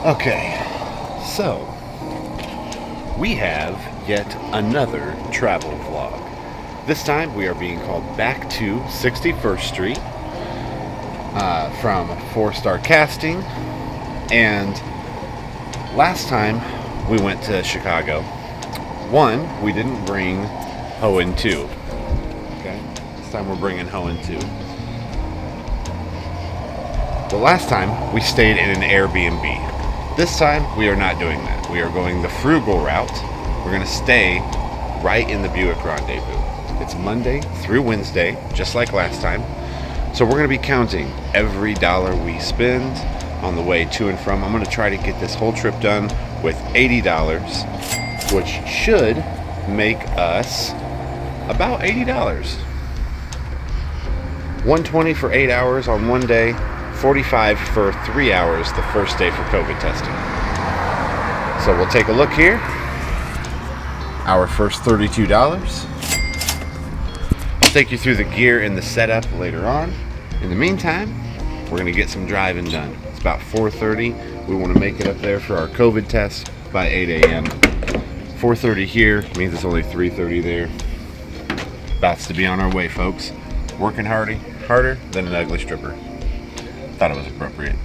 Okay, so we have yet another travel vlog. This time we are being called back to 61st Street from 4-Star Casting, and last time we went to Chicago. One, we didn't bring Hohen 2. Okay, this time we're bringing Hohen 2. The last time we stayed in an Air BnB. This time we are not doing that. We are going the Frugal route. We're going to stay right in the Buick rendezvous. It's Monday through Wednesday, just like last time. So we're going to be counting every dollar we spend on the way to and from. I'm going to try to get this whole trip done with $80, which should make us about $80. $120 for 8 hours on one day, $45 for 3 hours the first day for COVID testing. So we'll take a look here. Our first $32. I'll take you through the gear and the setup later on. In the meantime, we're going to get some driving done. It's about 4:30. We want to make it up there for our COVID test by 8 a.m. 4:30 here means it's only 3:30 there. About to be on our way, folks. Working harder than an ugly stripper. Thought it was appropriate.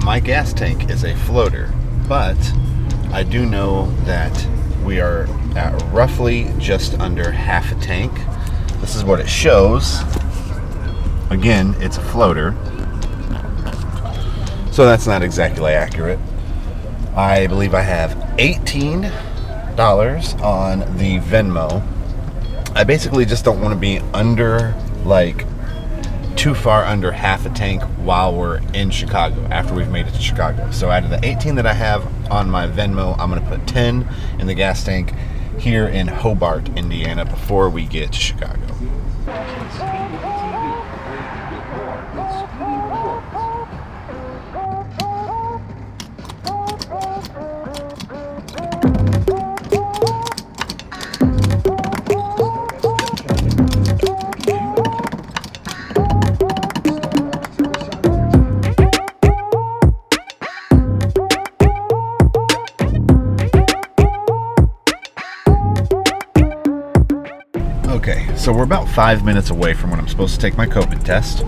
My gas tank is a floater, but I do know that we are at roughly just under half a tank. This is what it shows. Again, it's a floater, so that's not exactly accurate. I believe I have $18 on the Venmo. I basically just don't want to be under, like, too far under half a tank while we're in Chicago, after we've made it to Chicago. So out of the 18 that I have on my Venmo, I'm going to put 10 in the gas tank here in Hobart, Indiana, before we get to Chicago. Okay, so we're about 5 minutes away from when I'm supposed to take my COVID test.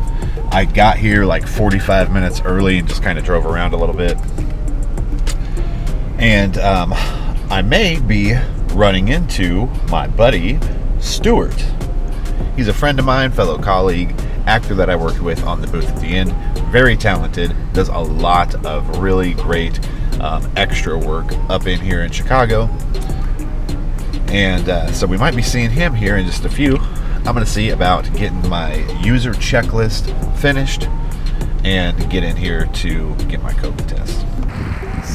I got here like 45 minutes early and just kind of drove around a little bit. And I may be running into my buddy, Stewart. He's a friend of mine, fellow colleague, actor that I worked with on The Booth at the End. Very talented, does a lot of really great extra work up in here in Chicago. And so we might be seeing him here in just a few. I'm going to see about getting my user checklist finished and get in here to get my COVID test.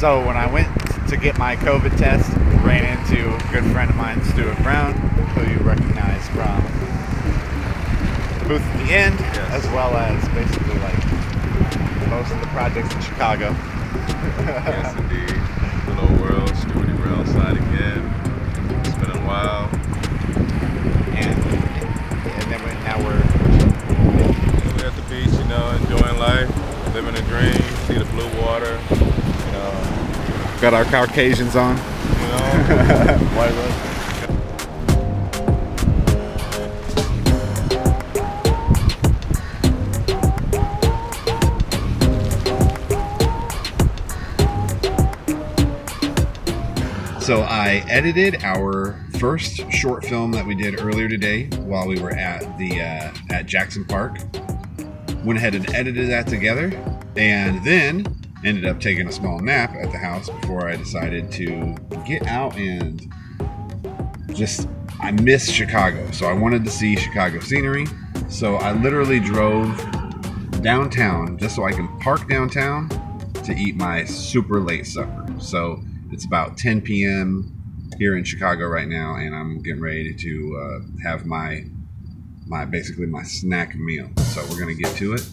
So when I went to get my COVID test, ran into a good friend of mine, Stewart Brown, who you recognize from The Booth at the End, yes, as well as basically like most of the projects in Chicago. Yes, indeed. Hello world, Stewart Brown side again. It's been a while. And then now we're at the beach, you know, enjoying life, living a dream, see the blue water, you know. got our Caucasians on. You know. White rose. So I edited our first short film that we did earlier today while we were at the at Jackson Park. Went ahead and edited that together, and then ended up taking a small nap at the house before I decided to get out and just, I miss Chicago, so I wanted to see Chicago scenery. So I literally drove downtown just so I can park downtown to eat my super late supper. So it's about 10 p.m. here in Chicago right now, and I'm getting ready to have my basically my snack meal. So we're gonna get to it.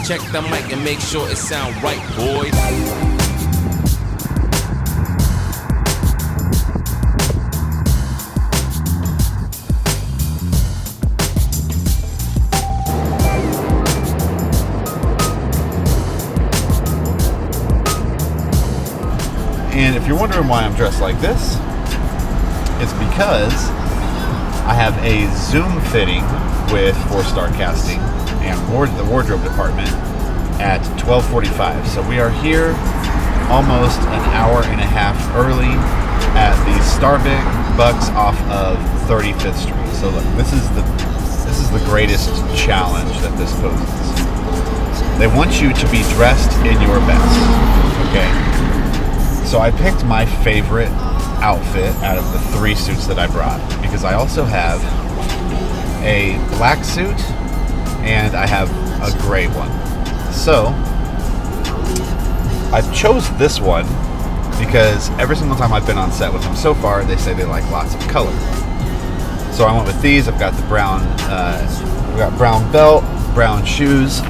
Check the mic and make sure it sound right, boys. And if you're wondering why I'm dressed like this, it's because I have a Zoom fitting with 4-Star Casting and the wardrobe department at 12:45. So we are here almost an hour and a half early at the Starbucks off of 35th Street. So look, this is the greatest challenge that this poses. They want you to be dressed in your best. Okay. So I picked my favorite outfit out of the 3 suits that I brought because I also have a black suit and I have a gray one. So I chose this one because every single time I've been on set with them so far, they say they like lots of color. So I went with these. I've got the brown, we got brown belt, brown shoes.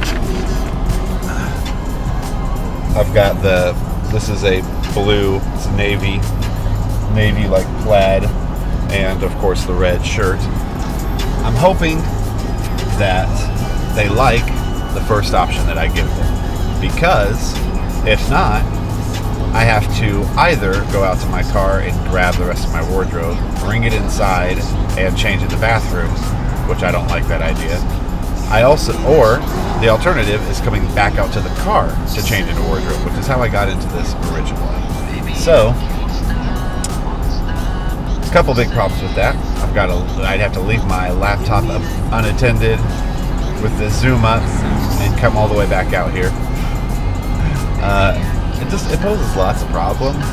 I've got this is a blue, it's navy like plaid, and of course the red shirt. I'm hoping that they like the first option that I give them, because if not, I have to either go out to my car and grab the rest of my wardrobe, bring it inside, and change in the bathroom, which I don't like that idea. Or the alternative is coming back out to the car to change into wardrobe, which is how I got into this originally. So, a couple big problems with that. I'd have to leave my laptop up unattended with the zoom up and come all the way back out here. It poses lots of problems.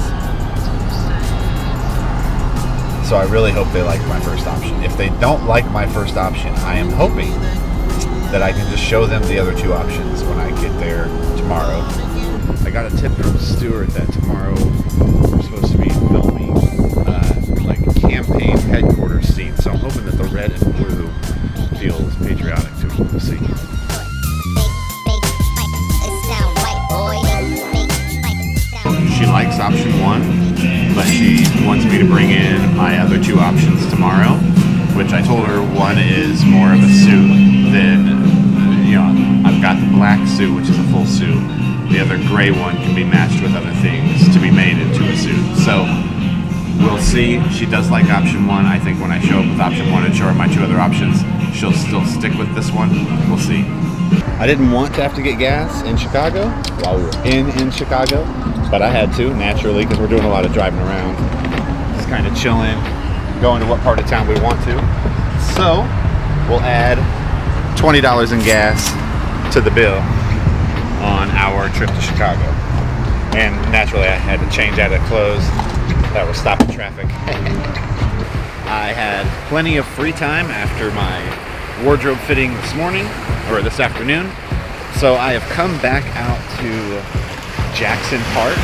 So I really hope they like my first option. If they don't like my first option, I am hoping that I can just show them the other 2 options when I get there tomorrow. I got a tip from Stewart that tomorrow we're supposed to be filming like campaign headquarters scenes. So I'm hoping that the red and blue feels patriotic to me. We'll see. She likes option 1, but she wants me to bring in my other 2 options tomorrow, which I told her one is more of a suit than, I've got the black suit, which is a full suit. The other gray one can be matched with other things to be made into a suit. So we'll see. She does like option 1. I think when I show up with option 1 and show her my 2 other options, she'll still stick with this one. We'll see. I didn't want to have to get gas in Chicago while we were in Chicago, but I had to, naturally, because we're doing a lot of driving around. Just kind of chilling, going to what part of town we want to. So we'll add $20 in gas to the bill on our trip to Chicago. And naturally I had to change out of clothes that were stopping traffic. I had plenty of free time after my wardrobe fitting this afternoon. So I have come back out to Jackson Park,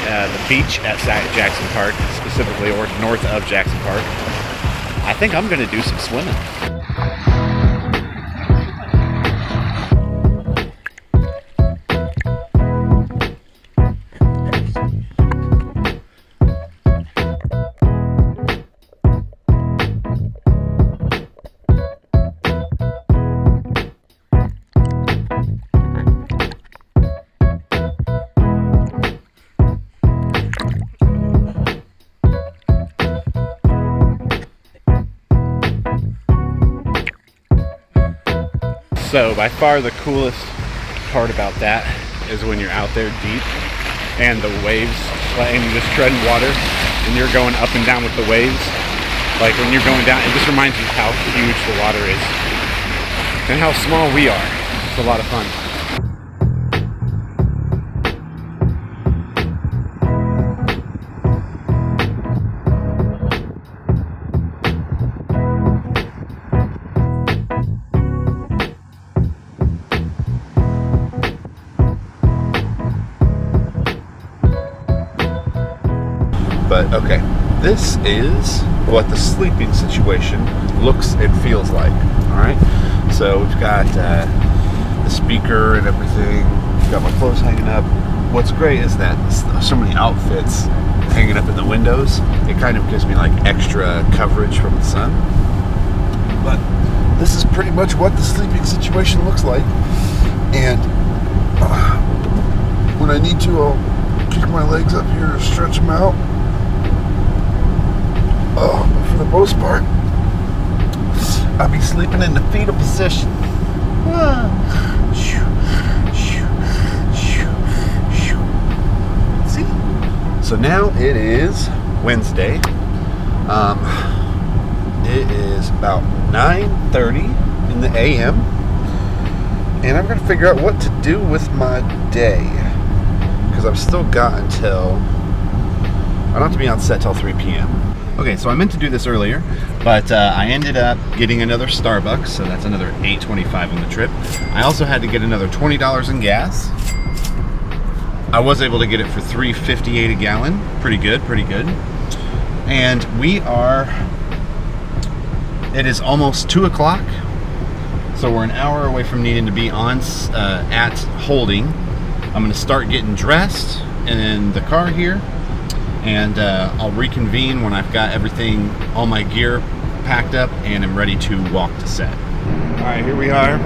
the beach at Jackson Park specifically, or north of Jackson Park. I think I'm gonna do some swimming. So by far the coolest part about that is when you're out there deep and the waves, and you're just treading water and you're going up and down with the waves. Like when you're going down, it just reminds you how huge the water is and how small we are. It's a lot of fun. But okay, this is what the sleeping situation looks and feels like. All right, so we've got the speaker and everything. We've got my clothes hanging up. What's great is that so many outfits hanging up in the windows. It kind of gives me like extra coverage from the sun. But this is pretty much what the sleeping situation looks like. And when I need to, I'll kick my legs up here, stretch them out. But for the most part, I'll be sleeping in the fetal position. See? So now it is Wednesday. It is about 9:30 in the a.m. And I'm going to figure out what to do with my day. Because I've still got until... I don't have to be on set till 3 p.m. Okay, so I meant to do this earlier, but I ended up getting another Starbucks, so that's another $8.25 on the trip. I also had to get another $20 in gas. I was able to get it for $3.58 a gallon. Pretty good, pretty good. And we are... It is almost 2 o'clock, so we're an hour away from needing to be on at holding. I'm going to start getting dressed in the car here, and I'll reconvene when I've got everything, all my gear packed up, and I'm ready to walk to set. All right, here we are.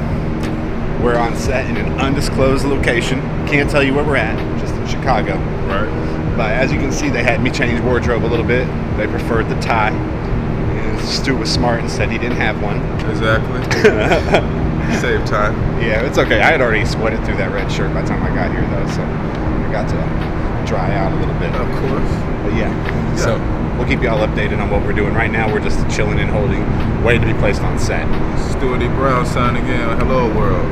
We're on set in an undisclosed location. Can't tell you where we're at, just in Chicago. Right. But as you can see, they had me change wardrobe a little bit. They preferred the tie. And Stewart was smart and said he didn't have one. Exactly. Save time. Yeah, it's okay. I had already sweated through that red shirt by the time I got here, though, so I got to dry out a little bit. Of course. But yeah, so we'll keep you all updated on what we're doing. Right now, we're just chilling and holding, waiting to be placed on set. Stewart E. Brown signing again. Hello, world.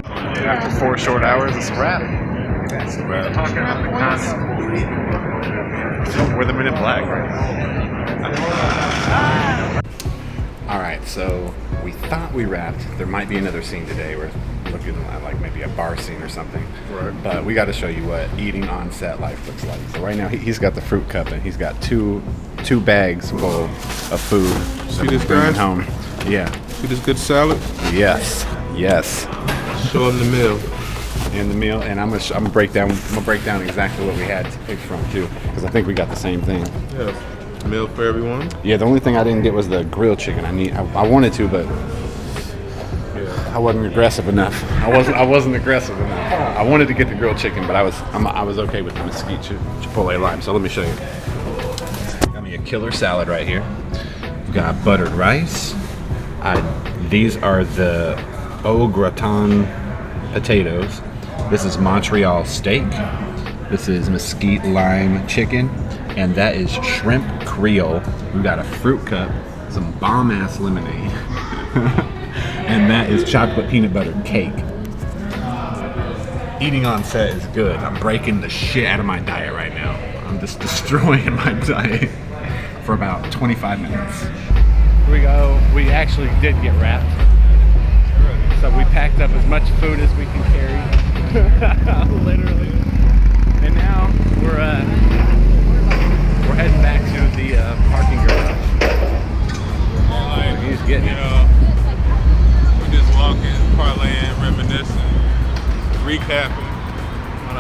After 4 short hours, it's a wrap. That's a wrap. We're the Men in Black, right? All right, so we thought we wrapped. There might be another scene today. We're looking at like maybe a bar scene or something. Right. But we got to show you what eating on set life looks like. So right now he's got the fruit cup and he's got two bags full of food. See this bringing guy? home. Yeah. See this good salad? Yes. Yes. Show him the meal. And the meal, and I'm gonna break down exactly what we had to pick from too, because I think we got the same thing. Yeah. Meal for everyone. Yeah, the only thing I didn't get was the grilled chicken. I wanted to, but Yeah. I wasn't aggressive enough. I wasn't aggressive enough. I wanted to get the grilled chicken, but I was okay with the mesquite chipotle lime. So let me show you. Got me a killer salad right here. We've got buttered rice. These are the au gratin potatoes. This is Montreal steak. This is mesquite lime chicken. And that is shrimp creole. We've got a fruit cup, some bomb-ass lemonade. And that is chocolate peanut butter cake. Eating on set is good. I'm breaking the shit out of my diet right now. I'm just destroying my diet for about 25 minutes. Here we go. We actually did get wrapped. So we packed up as much food as we can carry. Literally. And now we're heading back to the parking garage. He's getting it. We're just walking, parlaying, reminiscing, recapping on a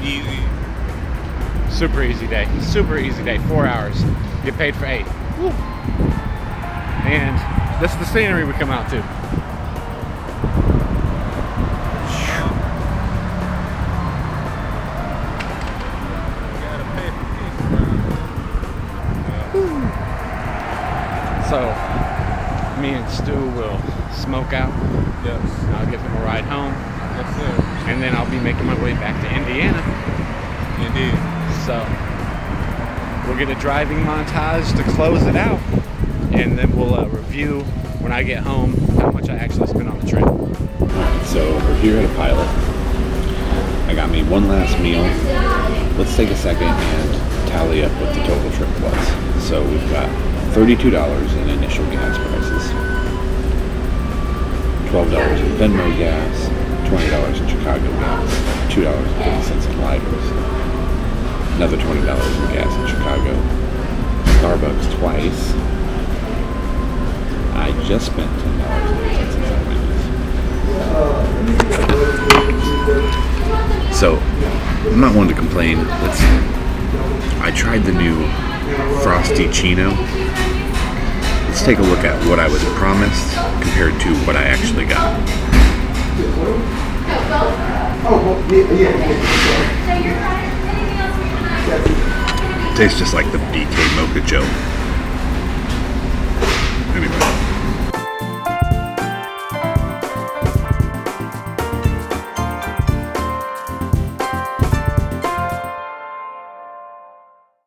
easy. Super easy day. Super easy day. 4 hours. Get paid for 8. Woo. And this is the scenery we come out to. So, me and Stu will smoke out. Yes. And I'll give him a ride home. That's it. And then I'll be making my way back to Indiana. Indeed. So, we'll get a driving montage to close it out. And then we'll review when I get home how much I actually spent on the trip. So we're here at a pilot. I got me one last meal. Let's take a second and tally up what the total trip was. So we've got $32 in initial gas prices, $12 in Venmo gas, $20 in Chicago gas, $2.50 in lighters. Another $20 in gas in Chicago. Starbucks twice. I just spent $10 in So, I'm not one to complain. I tried the new Frosty Chino. Let's take a look at what I was promised compared to what I actually got. Tastes just like the BK Mocha Joe.